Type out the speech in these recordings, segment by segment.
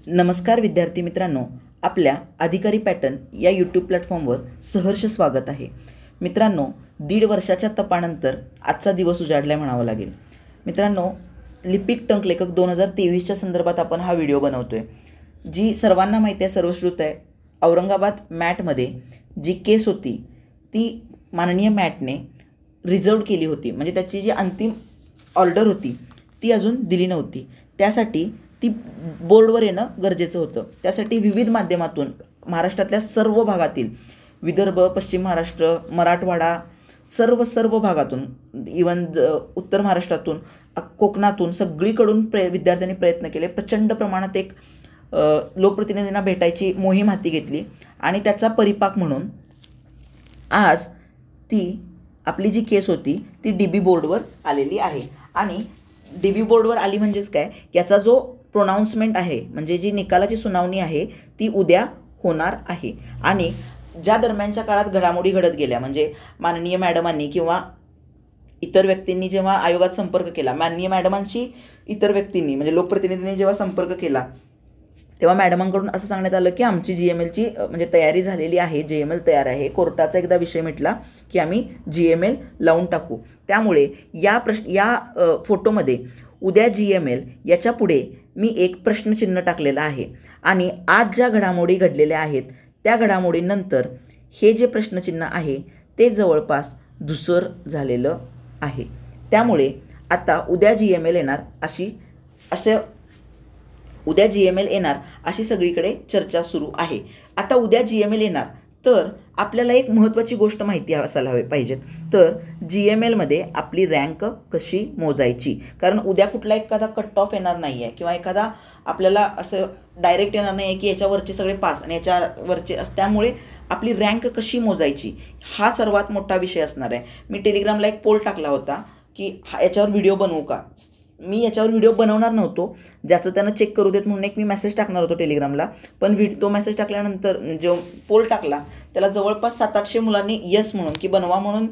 नमस्कार विद्यार्थी मित्रांनो, आपल्या अधिकारी पॅटर्न या यूट्यूब प्लॅटफॉर्मवर सहर्ष स्वागत आहे. मित्रांनो, 1.5 वर्षाच्या तपानंतर आजचा दिवस उजाडला म्हणावं लागेल. मित्रांनो, लिपिक टंकलेखक 2023च्या संदर्भात आपण हा व्हिडिओ बनवतोय. जी सर्वांना माहिती आहे, सर्वश्रुत आहे, औरंगाबाद मॅटमध्ये जी केस होती ती माननीय मॅटने रिझर्व केली होती. म्हणजे त्याची जी अंतिम ऑर्डर होती ती अजून दिली नव्हती. त्यासाठी ती बोर्डवर येणं गरजेचं होतं. त्यासाठी विविध माध्यमातून महाराष्ट्रातल्या सर्व भागातील, विदर्भ, पश्चिम महाराष्ट्र, मराठवाडा, सर्व भागातून, इवन उत्तर महाराष्ट्रातून, कोकणातून, सगळीकडून विद्यार्थ्यांनी प्रयत्न केले. प्रचंड प्रमाणात एक लोकप्रतिनिधींना भेटायची मोहीम हाती घेतली आणि त्याचा परिपाक म्हणून आज ती आपली जी केस होती ती DB बोर्डवर आलेली आहे. आणि DB बोर्डवर आली म्हणजेच काय, याचा जो प्रोनाऊन्समेंट आहे, म्हणजे जी निकालाची सुनावणी आहे ती उद्या होणार आहे. आणि ज्या दरम्यानच्या काळात घडामोडी घडत गेल्या, म्हणजे माननीय मॅडमांनी किंवा इतर व्यक्तींनी जेव्हा आयोगात संपर्क केला, माननीय मॅडमांची इतर व्यक्तींनी म्हणजे लोकप्रतिनिधींनी जेव्हा संपर्क केला, तेव्हा मॅडमांकडून असं सांगण्यात आलं की आमची GMLची म्हणजे तयारी झालेली आहे, JML तयार आहे. कोर्टाचा एकदा विषय मिटला की आम्ही GML लावून टाकू. त्यामुळे या फोटोमध्ये उद्या GML याच्या पुढे मी एक प्रश्नचिन्ह टाकलेलं आहे. आणि आज ज्या घडामोडी घडलेल्या आहेत त्या घडामोडीनंतर हे जे प्रश्नचिन्ह आहे ते जवळपास धूसर झालेलं आहे. त्यामुळे आता उद्या GML येणार अशी सगळीकडे चर्चा सुरू आहे. आता उद्या GML येणार तर आपल्याला एक महत्त्वाची गोष्ट माहिती असायला पाहिजेत. तर GMLमध्ये आपली रँक कशी मोजायची, कारण उद्या कुठला एखादा कट ऑफ येणार नाही आहे किंवा एखादा आपल्याला असं डायरेक्ट येणार नाही आहे की याच्यावरचे सगळे पास आणि याच्यावरचे त्यामुळे आपली रँक कशी मोजायची हा सर्वात मोठा विषय असणार आहे. मी टेलिग्रामला एक पोल टाकला होता की याच्यावर व्हिडिओ बनवू का. मी याच्यावर व्हिडिओ बनवणार नव्हतो, ज्याचं त्यानं चेक करू देत म्हणून एक मी मेसेज टाकणार होतो टेलिग्रामला. पण तो मेसेज टाकल्यानंतर जो पोल टाकला त्याला जवळपास 700-800 मुलांनी यस म्हणून की बनवा म्हणून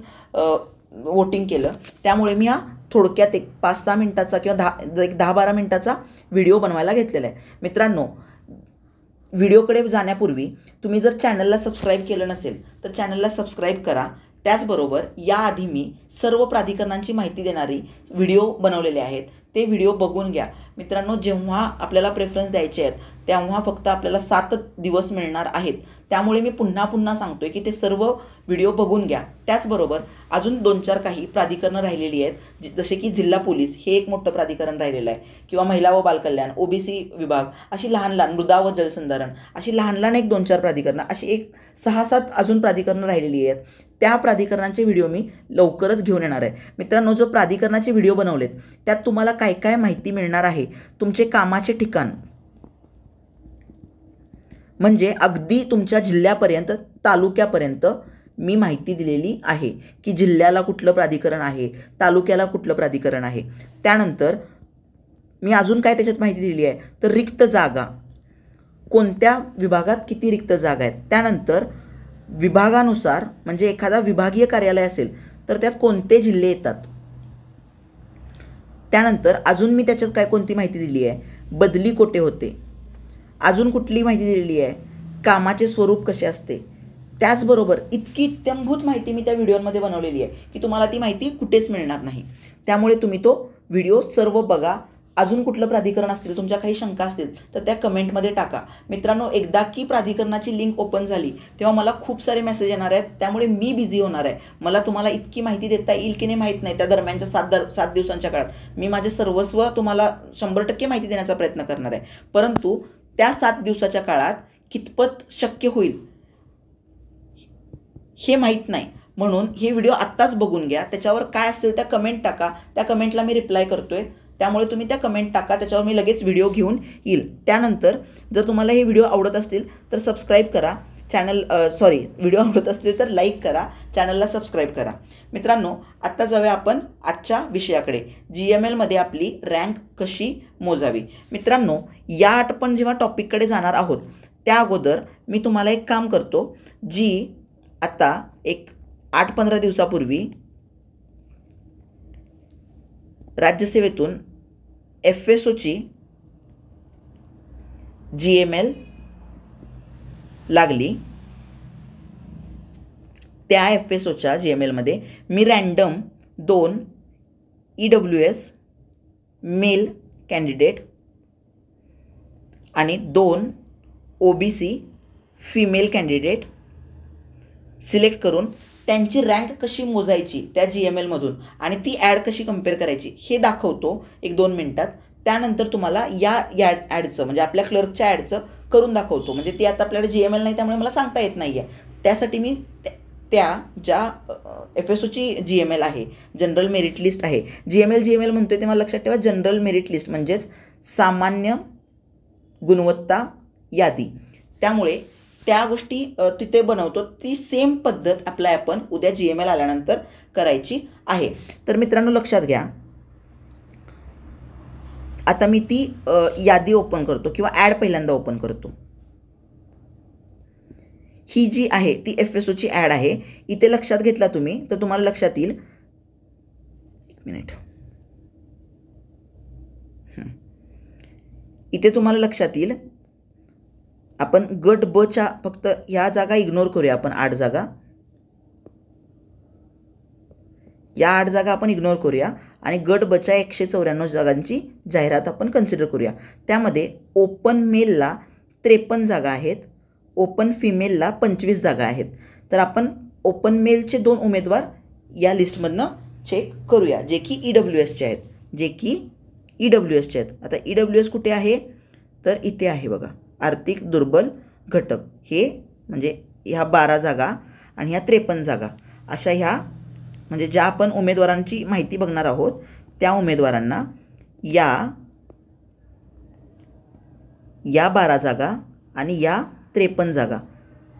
वोटिंग केलं. त्यामुळे मी हा थोडक्यात एक 5-6 मिनटाचा किंवा 10-12 मिनटाचा व्हिडिओ बनवायला घेतलेला आहे. मित्रांनो, व्हिडिओकडे जाण्यापूर्वी तुम्ही जर चॅनलला सबस्क्राईब केलं नसेल तर चॅनलला सबस्क्राईब करा. त्याचबरोबर याआधी मी सर्व प्राधिकरणांची माहिती देणारी व्हिडिओ बनवलेले आहेत, ते व्हिडिओ बघून घ्या. मित्रांनो, जेव्हा आपल्याला प्रेफरन्स द्यायचे आहेत तेव्हा फक्त आपल्याला 7 दिवस मिळणार आहेत. त्यामुळे मी पुन्हा सांगतोय की ते सर्व व्हिडिओ बघून घ्या. त्याचबरोबर अजून 2-4 काही प्राधिकरणं राहिलेली आहेत, जसे की जिल्हा पोलीस हे एक मोठं प्राधिकरण राहिलेलं आहे, किंवा महिला व बालकल्याण, OBC विभाग, अशी लहान मृदा व जलसंधारण, अशी लहान एक 2-4 प्राधिकरणं, अशी एक 6-7 अजून प्राधिकरणं राहिलेली आहेत. त्या प्राधिकरणांचे व्हिडिओ मी लवकरच घेऊन येणार आहे. मित्रांनो, जो प्राधिकरणाचे व्हिडिओ बनवलेत त्यात तुम्हाला काय काय माहिती मिळणार आहे, तुमचे कामाचे ठिकाण म्हणजे अगदी तुमच्या जिल्ह्यापर्यंत, तालुक्यापर्यंत मी माहिती दिलेली आहे की जिल्ह्याला कुठलं प्राधिकरण आहे, तालुक्याला कुठलं प्राधिकरण आहे. त्यानंतर मी अजून काय त्याच्यात माहिती दिलेली आहे, तर रिक्त जागा, कोणत्या विभागात किती रिक्त जागा आहेत, त्यानंतर विभागानुसार म्हणजे एखादा विभागीय कार्यालय असेल तर त्यात कोणते जिल्हे येतात. त्यानंतर अजून मी त्याच्यात कोणती माहिती दिली आहे, बदली कोठे होते, अजून कुठली माहिती दिलेली आहे, कामाचे स्वरूप कसे असते. त्याचबरोबर इतकी इत्थंभूत माहिती मी त्या व्हिडिओमध्ये बनवलेली आहे की तुम्हाला ती माहिती कुठेच मिळणार नाही. त्यामुळे तुम्ही तो व्हिडिओ सर्व बघा. अजून कुठलं प्राधिकरण असतील, तुमच्या काही शंका असतील तर त्या कमेंटमध्ये टाका. मित्रांनो, एकदा की प्राधिकरणाची लिंक ओपन झाली तेव्हा मला खूप सारे मेसेज येणार आहेत, त्यामुळे मी बिझी होणार आहे. मला तुम्हाला इतकी माहिती देता येईल की नाही माहीत नाही. त्या दरम्यानच्या 7 दिवसांच्या काळात मी माझे सर्वस्व तुम्हाला 100% माहिती देण्याचा प्रयत्न करणार आहे. परंतु त्या 7 दिवसाच्या काळात कितपत शक्य होईल हे माहीत नाही. म्हणून हे व्हिडिओ आत्ताच बघून घ्या. त्याच्यावर काय असेल त्या कमेंट टाका, त्या कमेंटला मी रिप्लाय करतोय. त्यामुळे तुम्ही त्या कमेंट टाका, त्याच्यावर मी लगेच व्हिडिओ घेऊन येईल. त्यानंतर जर तुम्हाला हे व्हिडिओ आवडत असतील तर सबस्क्राईब करा. व्हिडिओ आवडत असतील तर लाईक करा, चॅनलला सबस्क्राईब करा. मित्रांनो, आत्ता जाऊया आपण आजच्या विषयाकडे, GMLमध्ये आपली रँक कशी मोजावी. मित्रांनो, या आपण जेव्हा टॉपिककडे जाणार आहोत त्या अगोदर मी तुम्हाला एक काम करतो, जी आता एक 8-15 दिवसापूर्वी राज्यसेवेतून FSOची GML लागली, त्या FSOच्या GMLमध्ये मी रँडम 2 EWS मेल कॅन्डिडेट आणि 2 OBC फिमेल कॅन्डिडेट सिलेक्ट करून त्यांची रँक कशी मोजायची त्या GMLमधून आणि ती ॲड कशी कम्पेअर करायची हे दाखवतो 1-2 मिनटात. त्यानंतर तुम्हाला या ॲडचं म्हणजे आपल्या क्लर्कच्या ॲडचं करून दाखवतो. म्हणजे ती आता आपल्याकडे GML नाही त्यामुळे मला सांगता येत नाही आहे. त्यासाठी मी त्या ज्या FSOची GML आहे, जनरल मेरिट लिस्ट आहे, GML म्हणतोय ते मला लक्षात ठेवा, जनरल मेरिट लिस्ट म्हणजेच सामान्य गुणवत्ता यादी. त्यामुळे त्या गोष्टी तिथे बनवतो. ती सेम पद्धत अप्लाय आपण उद्या GML आल्यानंतर करायची आहे. तर मित्रांनो लक्षात घ्या, आता मी ती यादी ओपन करतो किंवा ॲड पहिल्यांदा ओपन करतो. ही जी आहे ती FSOची ॲड आहे. इथे लक्षात घेतला तुम्ही तर तुम्हाला लक्षात येईल, 1 मिनिट, इथे तुम्हाला लक्षात येईल आपण गट ब च्या फक्त ह्या जागा इग्नोर करूया. आपण 8 जागा, या 8 जागा आपण इग्नोर करूया आणि गट ब च्या 194 जागांची जाहिरात आपण कन्सिडर करूया. त्यामध्ये ओपन मेलला 53 जागा आहेत, ओपन फिमेलला 25 जागा आहेत. तर आपण ओपन मेलचे 2 उमेदवार या लिस्टमधनं चेक करूया जे की EWSचे आहेत, आता EWS कुठे आहे तर इथे आहे बघा, आर्थिक दुर्बल घटक. हे म्हणजे ह्या 12 जागा आणि ह्या 53 जागा अशा ह्या म्हणजे ज्या आपण उमेदवारांची माहिती बघणार आहोत त्या उमेदवारांना या 12 जागा आणि या 53 जागा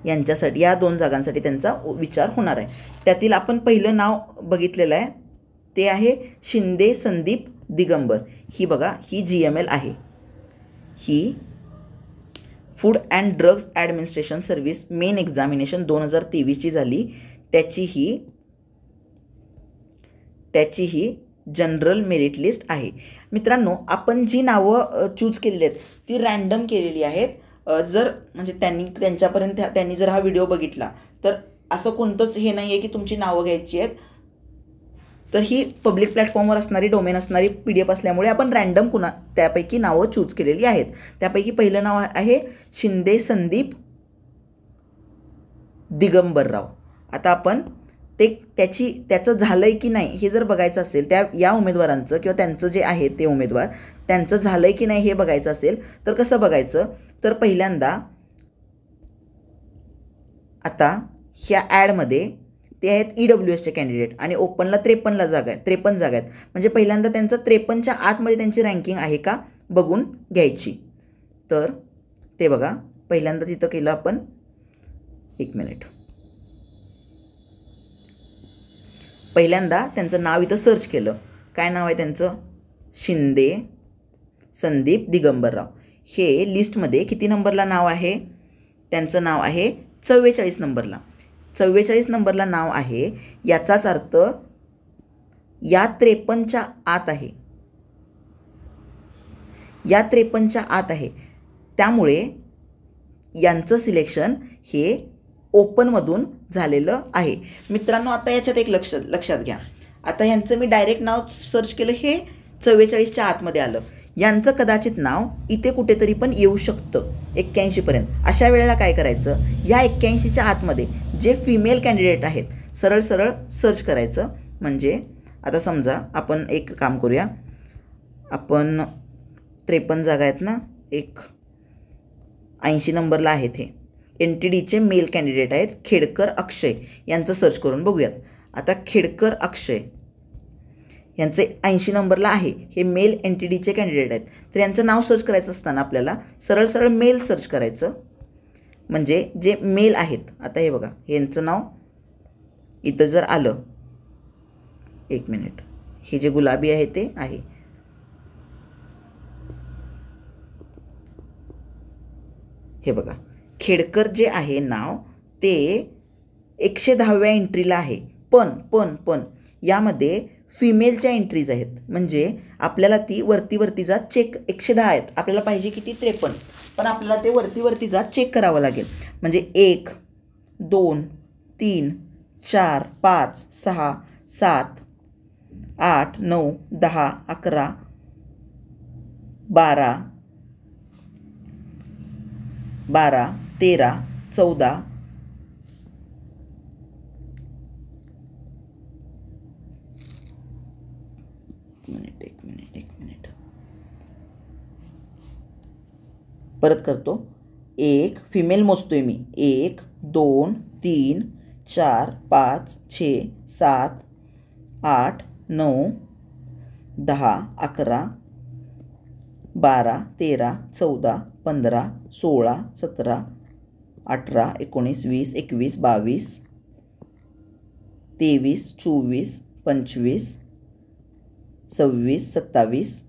यांच्यासाठी, या 2 जागांसाठी त्यांचा विचार होणार आहे. त्यातील आपण पहिलं नाव बघितलेलं आहे ते आहे शिंदे संदीप दिगंबर. ही बघा, ही GML आहे, ही food and drugs administration service main examination 2023ची झाली. त्याची ही जनरल मेरिट लिस्ट आहे. मित्रांनो आपण जी नावं चूज केलेली आहेत ती रँडम केलेली आहेत. जर म्हणजे त्यांच्यापर्यंत त्यांनी जर हा व्हिडिओ बघितला तर असं कोणतंच हे नाही आहे की तुमची नावं घ्यायची आहेत. तर ही पब्लिक प्लॅटफॉर्मवर असणारी डोमेन असणारी PDF असल्यामुळे आपण रँडम त्यापैकी नावं चूज केलेली आहेत. त्यापैकी पहिलं नाव आहे शिंदे संदीप दिगंबरराव. आता आपण त्याचं झालं आहे की नाही हे जर बघायचं असेल, या उमेदवारांचं किंवा त्यांचं जे आहे ते उमेदवार त्यांचं झालं आहे की नाही हे बघायचं असेल तर कसं बघायचं तर पहिल्यांदा आता ह्या ॲडमध्ये ते आहेत EWSचे कॅन्डिडेट आणि ओपनला 53 जागा आहेत. म्हणजे पहिल्यांदा त्यांचं 53च्या आतमध्ये त्यांची रँकिंग आहे का बघून घ्यायची. तर ते बघा, पहिल्यांदा तिथं केलं आपण, 1 मिनिट, पहिल्यांदा त्यांचं नाव इथं सर्च केलं. काय नाव आहे त्यांचं? शिंदे संदीप दिगंबरराव. हे लिस्टमध्ये किती नंबरला नाव आहे? त्यांचं नाव आहे 44 नंबरला. 44 नंबरला नाव आहे, याचाच अर्थ या 53च्या आत आहे, या 53च्या आत आहे. त्यामुळे यांचं सिलेक्शन हे ओपनमधून झालेलं आहे. मित्रांनो आता याच्यात एक लक्षात घ्या, आता ह्यांचं मी डायरेक्ट नाव सर्च केलं, हे 44च्या आतमध्ये आलं. यांचं कदाचित नाव इथे कुठेतरी पण येऊ शकतं 81पर्यंत. अशा वेळेला काय करायचं, ह्या 81च्या आतमध्ये जे फिमेल कॅन्डिडेट आहेत सरळ सर्च करायचं. म्हणजे आता समजा आपण एक काम करूया, आपण 53 जागा आहेत ना, एक 80 नंबरला आहेत, हे NTDचे मेल कॅन्डिडेट आहेत, खेडकर अक्षय यांचं सर्च करून बघूयात. आता खेडकर अक्षय यांचे 80 नंबरला आहे, हे मेल NTDचे कॅन्डिडेट आहेत. तर यांचं नाव सर्च करायचं असताना आपल्याला सरळ मेल सर्च करायचं, म्हणजे जे मेल आहेत. आता हे बघा, यांचं नाव इथं जर आलं, 1 मिनिट, हे जे गुलाबी आहे ते आहे, हे बघा, खेडकर जे आहे नाव ते 110व्या एंट्रीला आहे. पण यामध्ये फिमेलच्या एंट्रीज आहेत, म्हणजे आपल्याला ती वरतीचा चेक 110 आहेत, आपल्याला पाहिजे किती 53, पण आपल्याला ते वरतीचा चेक करावं लागेल. म्हणजे 1 2 3 4 5 6 7 8 9 10 11 12 13 14 एक मिनिट परत करतो. 1 फिमेल मोजतोय मी. 1 2 3 4 5 6 7 8 9 10 11 12 13 14 15 16 17 18 19 20 21 22 23 24 25 26 27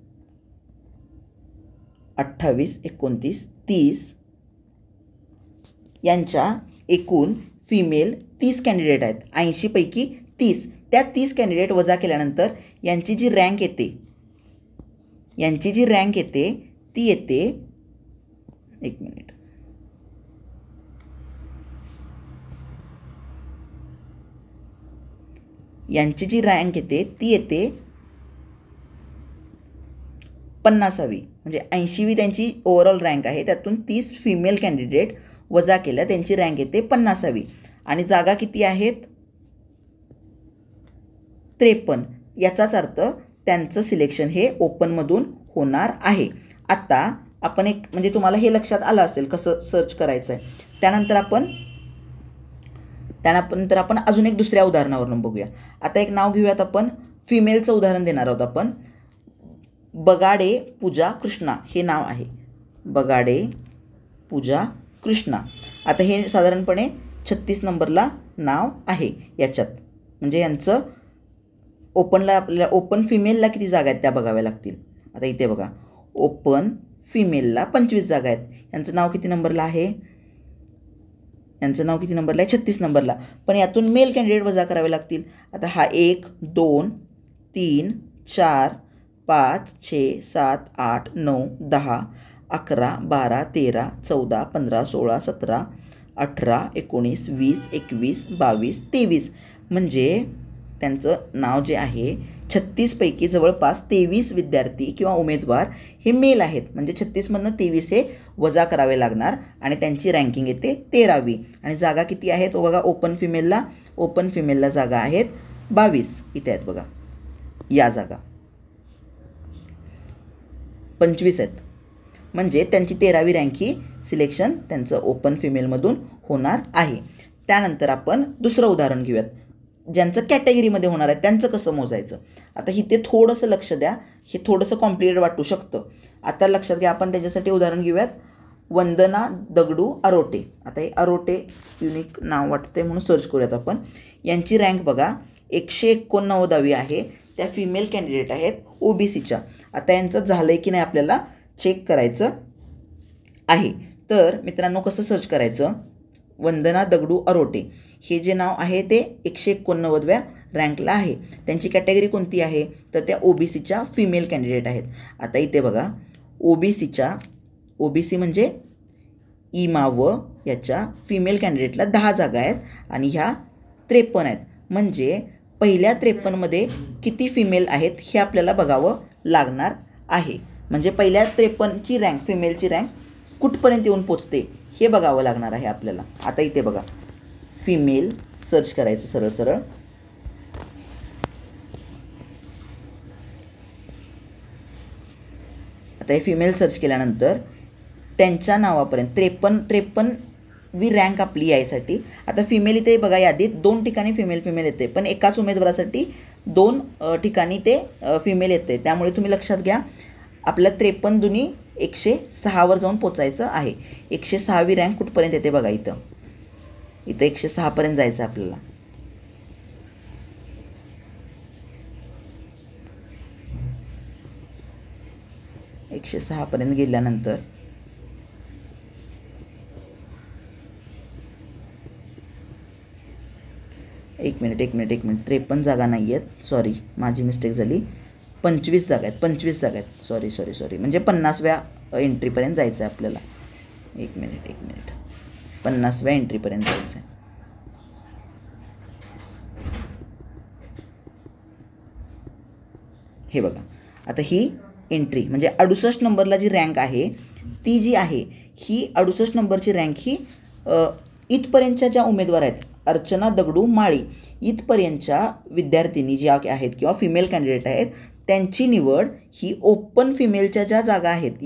28 29 30 यांच्या एकूण फिमेल 30 कॅन्डिडेट आहेत. 80 पैकी 30. त्या 30 कॅन्डिडेट वजा केल्यानंतर यांची जी रँक येते ती येते, एक मिनिट, यांची जी रँक येते ती येते 50वी. म्हणजे 80वी त्यांची ओव्हरऑल रँक आहे, त्यातून 30 फिमेल कॅन्डिडेट वजा केल्या त्यांची रँक येते 50वी. आणि जागा किती आहेत? 53. याचाच अर्थ त्यांचं सिलेक्शन हे ओपनमधून होणार आहे. आता आपण एक, म्हणजे तुम्हाला हे लक्षात आलं असेल कसं सर्च करायचं आहे. त्यानंतर आपण अजून एक दुसऱ्या उदाहरणावरून बघूया. आता एक नाव घेऊयात आपण, फिमेलचं उदाहरण देणार आहोत आपण. बगाडे पूजा कृष्णा हे नाव आहे. बगाडे पूजा कृष्णा. आता हे साधारणपणे 36 नंबरला नाव आहे याच्यात. म्हणजे यांचं ओपनला, आपल्याला ओपन फिमेलला किती जागा आहेत त्या बघाव्या लागतील. आता इथे बघा, ओपन फिमेलला 25 जागा आहेत. यांचं नाव किती नंबरला आहे? यांचं नाव किती नंबरला आहे? 36 नंबरला. पण यातून मेल कॅन्डिडेट वजा करावे लागतील. आता हा 1 2 3 4 5 6 7 8 9 10 11 12 13 14 15 16 17 18 19 20 21 22 23. म्हणजे त्यांचं नाव जे आहे 36 पैकी जवळपास 23 विद्यार्थी किंवा उमेदवार हे मेल आहेत. म्हणजे 36मधनं 23 हे वजा करावे लागणार आणि त्यांची रँकिंग येते 13वी. आणि जागा किती आहेत? बघा, ओपन फिमेलला जागा आहेत 22. इथे आहेत बघा, या जागा 25 आहेत. म्हणजे त्यांची 13वी रँक ही सिलेक्शन त्यांचं ओपन फिमेलमधून होणार आहे. त्यानंतर आपण दुसरं उदाहरण घेऊयात, ज्यांचं कॅटेगरीमध्ये होणार आहे त्यांचं कसं मोजायचं. आता इथे थोडंसं लक्ष द्या, हे थोडंसं कॉम्प्लिकेटेड वाटू शकतं. आता लक्षात घ्या, आपण त्याच्यासाठी उदाहरण घेऊयात. वंदना दगडू अरोटे. आता हे अरोटे युनिक नाव वाटते म्हणून सर्च करूयात आपण. यांची रँक बघा 189वी आहे. त्या फिमेल कॅन्डिडेट आहेत OBCच्या. आता यांचं झालं आहे की नाही आपल्याला चेक करायचं आहे. तर मित्रांनो, कसं सर्च करायचं? वंदना दगडू अरोटे हे जे नाव आहे ते 189व्या रँकला आहे. त्यांची कॅटेगरी कोणती आहे? तर त्या OBCच्या फिमेल कॅन्डिडेट आहेत. आता इथे बघा, OBC म्हणजे इमा व याच्या फिमेल कॅन्डिडेटला 10 जागा आहेत आणि ह्या 53 आहेत. म्हणजे पहिल्या 53मध्ये किती फिमेल आहेत हे आपल्याला बघावं लागणार आहे. म्हणजे पहिल्या 53ची रँक, फिमेलची रँक कुठपर्यंत येऊन पोचते हे बघावं लागणार आहे आपल्याला. आता इथे बघा, फिमेल सर्च करायचं सरळ सरळ. आता हे फिमेल सर्च केल्यानंतर त्यांच्या नावापर्यंत 53वी रँक आपली यायसाठी. आता फिमेल इथे बघा, यादीत 2 ठिकाणी फिमेल येते, पण एकाच उमेदवारासाठी 2 ठिकाणी ते फिमेल येते. त्यामुळे तुम्ही लक्षात घ्या, आपल्या 53 दुनी 106वर जाऊन पोचायचं आहे. 106वी रँक कुठपर्यंत येते बघा, इथं 106पर्यंत जायचं आपल्याला. एकशे 6पर्यंत गेल्यानंतर एक मिनिट 53 जागा नाही आहेत, सॉरी माझी मिस्टेक झाली, 25 जागा आहेत, सॉरी म्हणजे 50व्या एंट्रीपर्यंत जायचं आहे आपल्याला. एक मिनिट 50व्या एंट्रीपर्यंत जायचं आहे. हे बघा, आता ही एंट्री म्हणजे 68 नंबरला जी रँक आहे ती जी आहे ही 68 नंबरची रँक ही इथपर्यंतच्या ज्या उमेदवार आहेत, अर्चना दगडू माळी इथपर्यंतच्या विद्यार्थिनी ज्या आहेत किंवा फिमेल कॅन्डिडेट आहेत, त्यांची निवड ही ओपन फिमेलच्या ज्या जागा आहेत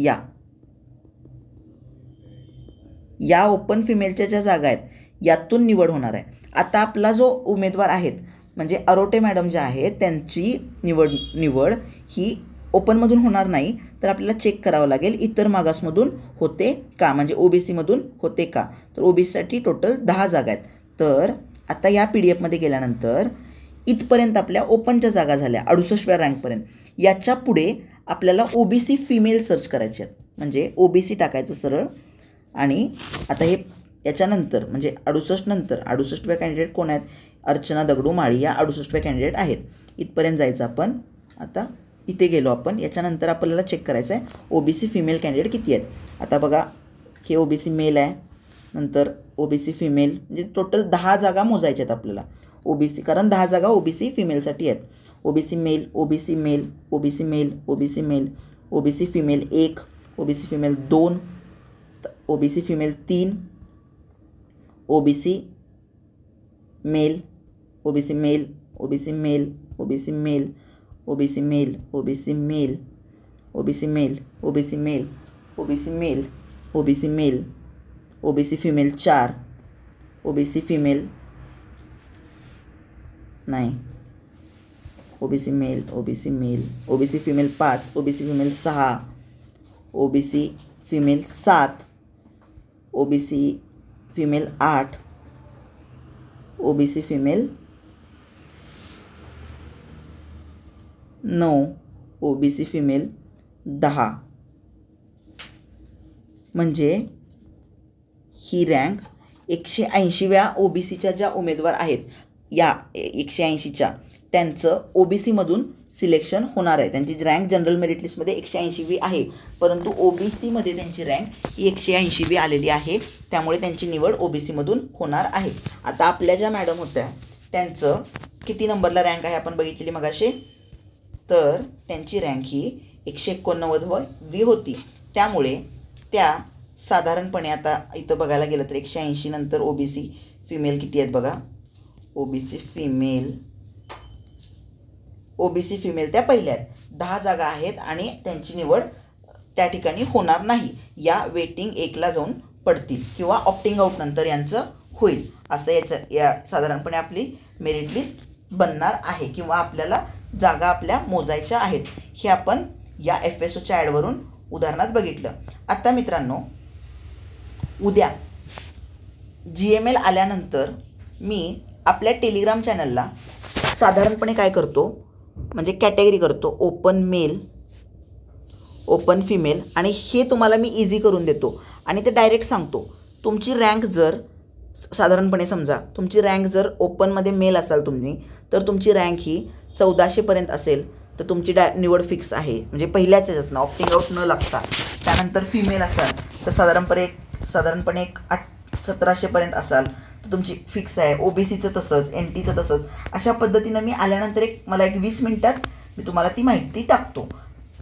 या ओपन फिमेलच्या ज्या जागा आहेत यातून निवड होणार आहे. आता आपला जो उमेदवार आहेत म्हणजे अरोटे मॅडम ज्या आहेत त्यांची निवड ही ओपनमधून होणार नाही, तर आपल्याला चेक करावं लागेल इतर मागासमधून होते का, म्हणजे OBCमधून होते का. तर OBCसाठी टोटल 10 जागा आहेत. तर आता या PDF मध्ये गेल्यानंतर इथपर्यंत आपल्या ओपनच्या जागा झाल्या 68व्या रँकपर्यंत. याच्या पुढे आपल्याला OBC फिमेल सर्च करायचे आहेत, म्हणजे OBC टाकायचं सरळ. आणि आता हे याच्यानंतर म्हणजे 68 नंतर 68व्या कॅन्डिडेट कोण आहेत, अर्चना दगडू माळी या 68व्या कॅन्डिडेट आहेत. इथपर्यंत जायचं आपण. आता इथे गेलो आपण, याच्यानंतर आपल्याला चेक करायचं आहे OBC फिमेल कॅन्डिडेट किती आहेत. आता बघा हे OBC मेल आहे, नंतर OBC फिमेल, म्हणजे टोटल 10 जागा मोजायच्या आहेत आपल्याला OBC, कारण 10 जागा OBC फिमेलसाठी आहेत. OBC male, OBC male, OBC male, OBC male, OBC female 1, OBC female 2, OBC female 3, OBC male, OBC male, OBC male, OBC male, OBC male, OBC male, OBC male, OBC male, OBC male, OBC male, OBC female 4, OBC female नाही, OBC male, OBC male, OBC female 5, OBC female 6, OBC female 7, OBC female 8, OBC female 9, OBC female 10. म्हणजे ही rank 180व्या OBCच्या ज्या उमेदवार आहेत या 180च्या त्यांचं OBCमधून selection होणार आहे. त्यांची रँक जनरल मेरिट लिस्टमध्ये 180वी आहे, परंतु OBCमध्ये त्यांची रँक 180वी आलेली आहे, त्यामुळे त्यांची निवड OBCमधून होणार आहे. आता आपल्या ज्या मॅडम होत्या त्यांचं किती नंबरला रँक आहे आपण बघितलेली मगाशी, तर त्यांची रँक ही 189वी होती. त्यामुळे त्या साधारणपणे आता इथं बघायला गेलं तर 180 नंतर OBC फिमेल किती आहेत बघा, OBC फिमेल त्या पहिल्या आहेत, 10 जागा आहेत आणि त्यांची निवड त्या ठिकाणी होणार नाही. या वेटिंग 1ला जाऊन पडतील किंवा ऑप्टिंग आउट नंतर यांचं होईल, असं या साधारणपणे आपली मेरिट लिस्ट बनणार आहे किंवा आपल्याला जागा आपल्या मोजायच्या आहेत. हे आपण या FSOच्या ॲडवरून उदाहरणात बघितलं. आता मित्रांनो, उद्या GML आल्यानंतर मी आपल्या टेलिग्राम चॅनलला साधारणपणे काय करतो म्हणजे कॅटेगरी करतो, ओपन मेल, ओपन फिमेल, आणि हे तुम्हाला मी इझी करून देतो आणि ते डायरेक्ट सांगतो. तुमची रँक जर साधारणपणे समजा तुमची रँक जर ओपनमध्ये मेल असाल तुम्ही, तर तुमची रँक ही 1400पर्यंत असेल तर तुमची निवड फिक्स आहे, म्हणजे पहिल्याच याच्यातनं ऑप्टिंग आउट न लागता. त्यानंतर फिमेल असाल तर साधारणपणे 1700पर्यंत असाल तर तुमची फिक्स आहे. OBCचं तसंच, NTचं तसंच. अशा पद्धतीनं मी आल्यानंतर मला 20 मिनिटात मी तुम्हाला ती माहिती टाकतो.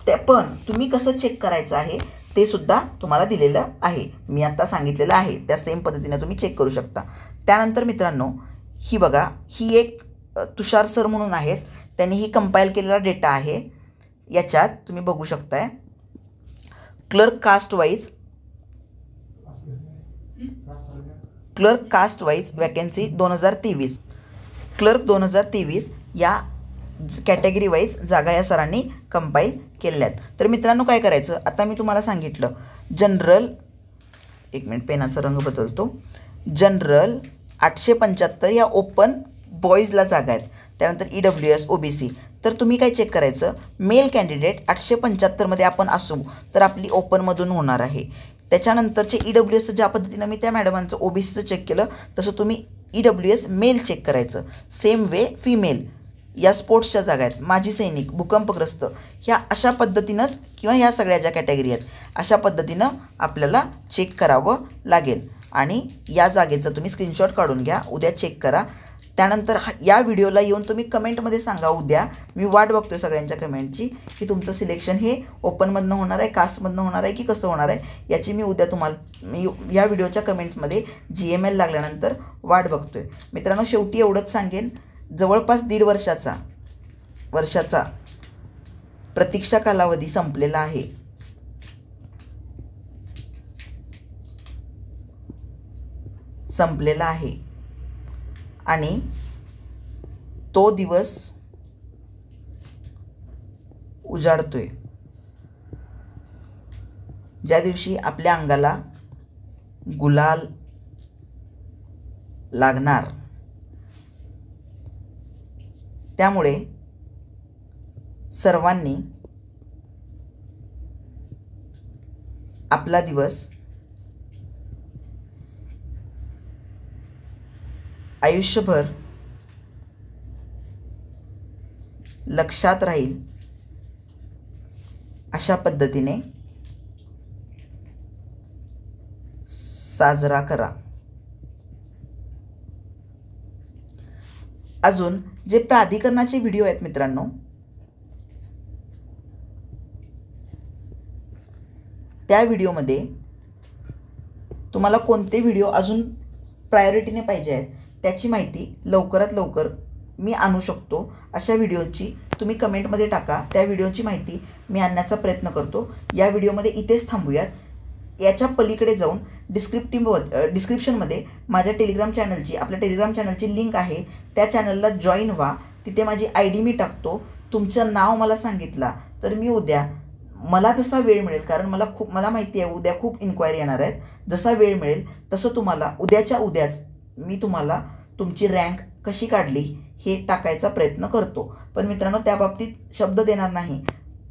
ते पण तुम्ही कसं चेक करायचं आहे ते सुद्धा तुम्हाला दिलेलं आहे, मी आत्ता सांगितलेलं आहे. त्या सेम पद्धतीने तुम्ही चेक करू शकता. त्यानंतर मित्रांनो, ही बघा, ही एक तुषार सर म्हणून आहेत, त्यांनी ही कंपाईल केलेला डेटा आहे. याच्यात तुम्ही बघू शकताय clerk caste wise vacancy 2023, clerk 2023 या कॅटेगरी वाईज जागा या सरांनी कंपाईल केलेल्या आहेत. तर मित्रांनो काय करायचं, आता मी तुम्हाला सांगितलं जनरल, एक मिनिट पेनाचा रंग बदलतो, जनरल 875 या ओपन बॉईजला जागा आहेत. त्यानंतर EWS OBC. तर तुम्ही काय चेक करायचं, मेल कॅन्डिडेट 875मध्ये आपण असू तर आपली ओपनमधून होणार आहे. त्याच्यानंतरचे EWS ज्या पद्धतीनं मी त्या मॅडमांचं OBCचं चेक केलं तसं तुम्ही EWS मेल चेक करायचं. सेम वे फिमेल या स्पोर्ट्सच्या जागा आहेत, माजी सैनिक, भूकंपग्रस्त, ह्या अशा पद्धतीनंच किंवा ह्या सगळ्या ज्या कॅटेगरी आहेत अशा पद्धतीनं आपल्याला चेक करावं लागेल. आणि या जागेचं तुम्ही स्क्रीनशॉट काढून घ्या, उद्या चेक करा. त्यानंतर या व्हिडिओला येऊन तुम्ही कमेंटमध्ये सांगा. उद्या मी वाट बघतोय सगळ्यांच्या कमेंटची की तुमचं सिलेक्शन हे ओपनमधनं होणार आहे, कास्टमधनं होणार आहे की कसं होणार आहे याची मी उद्या तुम्हाला या व्हिडिओच्या कमेंट्समध्ये GML लागल्यानंतर वाट बघतोय. मित्रांनो, शेवटी एवढंच सांगेन, जवळपास 1.5 वर्षाचा प्रतीक्षा कालावधी संपलेला आहे. आणि तो दिवस उजाडतोय ज्या दिवशी आपल्या अंगाला गुलाल लागणार. त्यामुळे सर्वांनी आपला दिवस आयुष्यभर लक्षात राहील अशा पद्धतीने साजरा करा. अजून जे प्राधिकरणाचे व्हिडिओ आहेत मित्रांनो, त्या व्हिडिओमध्ये तुम्हाला कोणते व्हिडिओ अजून प्रायोरिटीने पाहिजे आहेत त्याची माहिती लवकरात लवकर मी आणू शकतो. अशा व्हिडिओची तुम्ही कमेंटमध्ये टाका, त्या व्हिडिओची माहिती मी आणण्याचा प्रयत्न करतो. या व्हिडिओमध्ये इथेच थांबूयात. याच्या पलीकडे जाऊन डिस्क्रिप्शनमध्ये माझ्या टेलिग्राम चॅनलची, आपल्या टेलिग्राम चॅनलची लिंक आहे. त्या चॅनलला जॉईन व्हा. तिथे माझी ID मी टाकतो. तुमचं नाव मला सांगितला तर मी उद्या, मला जसा वेळ मिळेल, कारण मला माहिती आहे उद्या खूप इन्क्वायरी येणार आहेत, जसा वेळ मिळेल तसं तुम्हाला उद्याच्या उद्याच मी तुम्हाला तुमची रँक कशी काढली हे टाकायचा प्रयत्न करतो. पण मित्रांनो, त्या बाबतीत शब्द देणार नाही,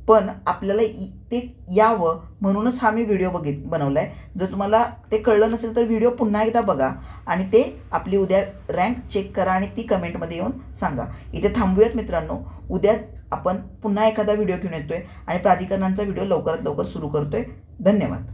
पण आपल्याला ते यावं म्हणूनच हा मी व्हिडिओ बनवला आहे. जर तुम्हाला ते कळलं नसेल तर व्हिडिओ पुन्हा एकदा बघा आणि ते आपली उद्या रँक चेक करा आणि ती कमेंटमध्ये येऊन सांगा. इथे थांबूयात मित्रांनो. उद्या आपण पुन्हा एखादा व्हिडिओ घेऊन येतोय आणि प्राधिकरणांचा व्हिडिओ लवकरात लवकर सुरू करतोय. धन्यवाद.